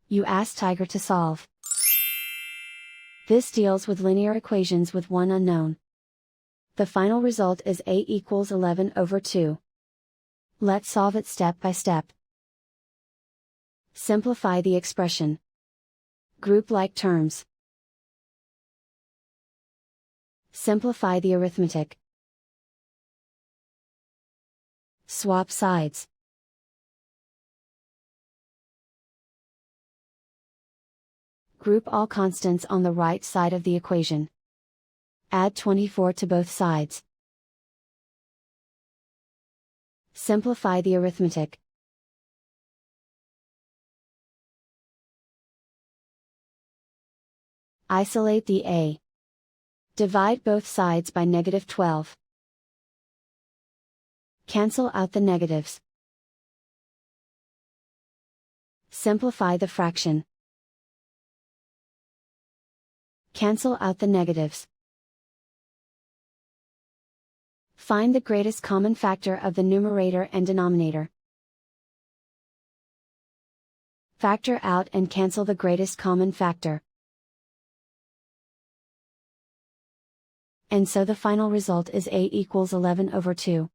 You ask Tiger to solve. This deals with linear equations with one unknown. The final result is a equals 11 over 2. Let's solve it step by step. Simplify the expression. Group like terms. Simplify the arithmetic. Swap sides. Group all constants on the right side of the equation. Add 24 to both sides. Simplify the arithmetic. Isolate the a. Divide both sides by -12. Cancel out the negatives. Simplify the fraction. Cancel out the negatives. Find the greatest common factor of the numerator and denominator. Factor out and cancel the greatest common factor. And so the final result is a equals 11 over 2.